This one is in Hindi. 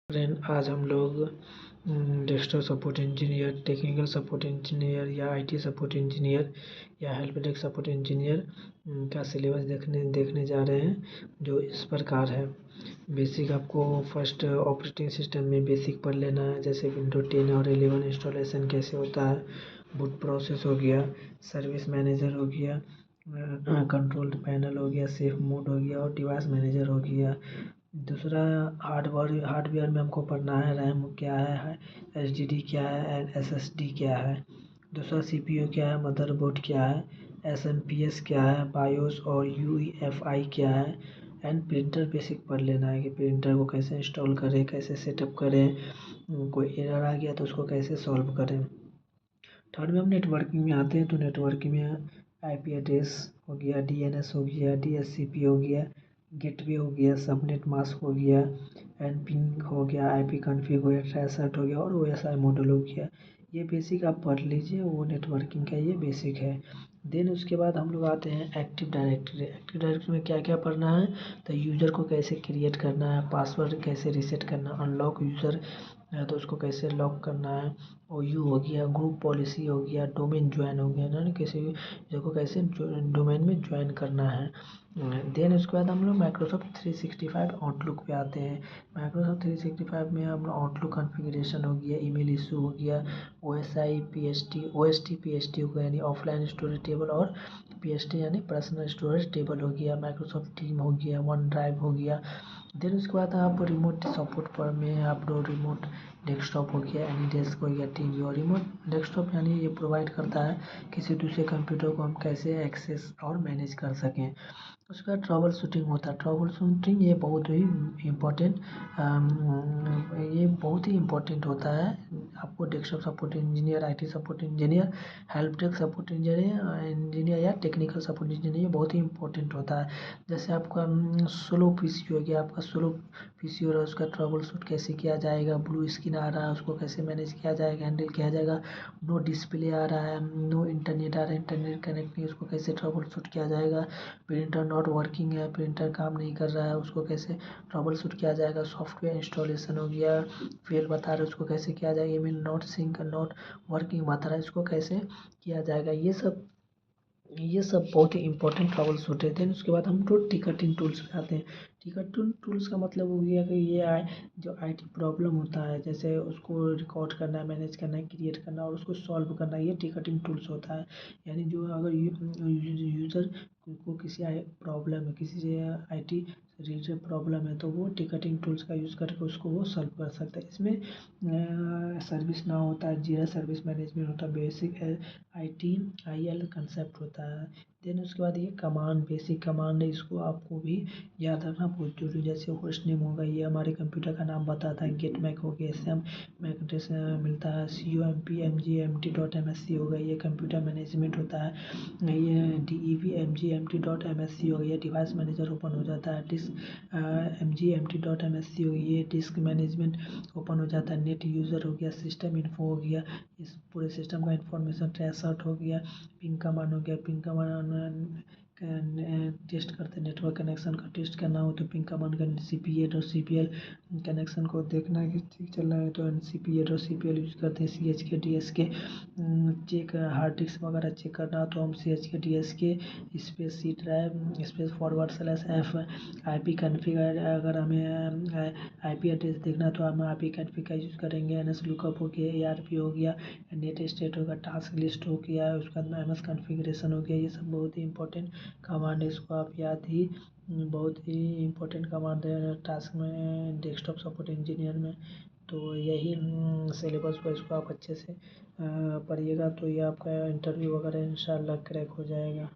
फ्रेंड, आज हम लोग desktop support engineer, technical support engineer या आईटी सपोर्ट इंजीनियर या हेल्प डेस्क सपोर्ट इंजीनियर का सिलेबस देखने जा रहे हैं, जो इस प्रकार है। बेसिक आपको फर्स्ट ऑपरेटिंग सिस्टम में बेसिक पढ़ लेना है, जैसे विंडो 10 और 11 इंस्टॉलेशन कैसे होता है, बूट प्रोसेस हो गया, सर्विस मैनेजर हो गया, कंट्रोल पैनल हो गया, सेफ मोड हो गया और डिवाइस मैनेजर हो गया। दूसरा हार्डवेयर में हमको पढ़ना है रैम क्या है, एचडीडी क्या है एंड एसएसडी क्या है। दूसरा सीपीयू क्या है, मदरबोर्ड क्या है, एसएमपीएस क्या है, बायोस और यूईएफआई क्या है एंड प्रिंटर बेसिक पढ़ लेना है कि प्रिंटर को कैसे इंस्टॉल करें, कैसे सेटअप करें, कोई एरर आ गया तो उसको कैसे सॉल्व करें। थर्ड में हम नेटवर्किंग में आते हैं, तो नेटवर्किंग में आईपी एड्रेस हो गया, डीएनएस हो गया, डीएचसीपी हो गया, गेटवे हो गया, सबनेट मास्क हो गया एंड पिंग हो गया, आईपी कॉन्फ़िग हो गया, ट्रेसर्ट हो गया और ओएसआई मॉडल हो गया। ये बेसिक आप पढ़ लीजिए, वो नेटवर्किंग का ये बेसिक है। देन उसके बाद हम लोग आते हैं एक्टिव डायरेक्टरी। एक्टिव डायरेक्टरी में क्या क्या पढ़ना है, तो यूज़र को कैसे क्रिएट करना है, पासवर्ड कैसे रीसेट करना, अनलॉक यूज़र है तो उसको कैसे लॉक करना है, ओयू हो गया, ग्रुप पॉलिसी हो गया, डोमेन ज्वाइन हो गया ना, किसी यूज़र को कैसे डोमेन में ज्वाइन करना है। देन उसके बाद हम लोग माइक्रोसॉफ्ट 365 आउटलुक पे आते हैं। माइक्रोसॉफ्ट 365 में हम आउटलुक कॉन्फ़िगरेशन हो गया, ईमेल इशू हो गया, ओएसआई पीएसटी ओएसटी पीएसटी हो गया यानी ऑफलाइन स्टोरेज टेबल और पीएसटी यानी पर्सनल स्टोरेज टेबल हो गया, माइक्रोसॉफ्ट टीम हो गया, वन ड्राइव हो गया। देन उसके बाद आप रिमोट सपोर्ट पर में आप रिमोट डेस्कटॉप हो गया, एनी डेस्क हो गया, टीवी और रिमोट डेस्कटॉप यानी ये प्रोवाइड करता है किसी दूसरे कंप्यूटर को हम कैसे एक्सेस और मैनेज कर सकें। उसके बाद ट्रबल शूटिंग होता है। ट्रबल शूटिंग ये बहुत ही इम्पोर्टेंट होता है। आपको desktop support engineer, IT support engineer, help desk support engineer या टेक्निकल सपोर्ट इंजीनियर ये बहुत ही इम्पोर्टेंट होता है। जैसे आपका स्लो पीसी हो गया, आपका स्लो पीसी हो रहा है, उसका ट्रबल शूट कैसे किया जाएगा, ब्लू स्क्रीन आ रहा है उसको कैसे मैनेज किया जाएगा, हैंडल किया जाएगा, नो डिस्प्ले आ रहा है, नो इंटरनेट आ रहा है, इंटरनेट कनेक्ट नहीं, उसको कैसे ट्रबल शूट किया जाएगा, प्रिंटर नॉट वर्किंग है, प्रिंटर काम नहीं कर रहा है, उसको कैसे ट्रबल शूट किया जाएगा, सॉफ्टवेयर इंस्टॉलेशन हो गया, फेल बता रहा है उसको कैसे किया जाएगा, email not sync not working बता रहा है इसको कैसे किया जाएगा। ये सब बहुत ही इंपॉर्टेंट ट्रबल शूट है। देन उसके बाद हम तो टिकटिंग टूल्स पे आते हैं। टिकटिंग टूल्स का मतलब हो गया कि ये जो आईटी प्रॉब्लम होता है, जैसे उसको रिकॉर्ड करना है, मैनेज करना है, क्रिएट करना है और उसको सॉल्व करना है, ये टिकटिंग टूल्स होता है। यानी जो अगर यूज़र को किसी प्रॉब्लम है, किसी से आईटी रिलेटेड प्रॉब्लम है, तो वो टिकटिंग टूल्स का यूज़ करके उसको वो सॉल्व कर सकता है। इसमें सर्विस नाउ होता है, जीरा सर्विस मैनेजमेंट होता है, बेसिक ITIL कंसेप्ट होता है। देन उसके बाद ये कमांड, बेसिक कमांड है, इसको आपको भी याद रखना बहुत जरूरी है। जैसे होस्ट नेम होगा, ये हमारे कंप्यूटर का नाम बताता है, गेट मैक हो गया, इससे हम मैक एड्रेस मिलता है, COMP MG MT.MSC हो गया, ये कंप्यूटर मैनेजमेंट होता है, ये DEV MG MT.MSC हो गया, ये डिवाइस मैनेजर ओपन हो जाता है, डिस्क MG MT.MSC हो गई, ये डिस्क मैनेजमेंट ओपन हो जाता है, नेट यूज़र हो गया, सिस्टम इन्फो हो गया, इस पूरे सिस्टम का इंफॉर्मेशन, ट्रेसर्ट हो गया, पिंग कमांड हो गया, पिंग कमांड टेस्ट करते हैं, नेटवर्क कनेक्शन का टेस्ट करना हो तो पिंग कमांड का CPA और CPL कनेक्शन को देखना है कि ठीक चल रहा है तो CPA और CPL यूज़ करते हैं। CHK DSK check, hard disk वगैरह चेक करना हो तो हम CHK DSK space C drive space //F IP configure, अगर हमें IP एड्रेस देखना तो हम IP कॉन्फ़िग का यूज़ करेंगे। NS लुकअप हो गया, ARP हो गया, नेट स्टेट होगा, टास्क लिस्ट हो गया, उसके बाद MS कॉन्फ़िगरेशन हो गया। ये सब बहुत ही इंपॉर्टेंट कमांड है, इसको आप याद ही, बहुत ही इंपॉर्टेंट कमांड है टास्क में, डेस्कटॉप सपोर्ट इंजीनियर में। तो यही सिलेबस को इसको आप अच्छे से पढ़िएगा तो ये आपका इंटरव्यू वगैरह इंशाल्लाह क्रैक हो जाएगा।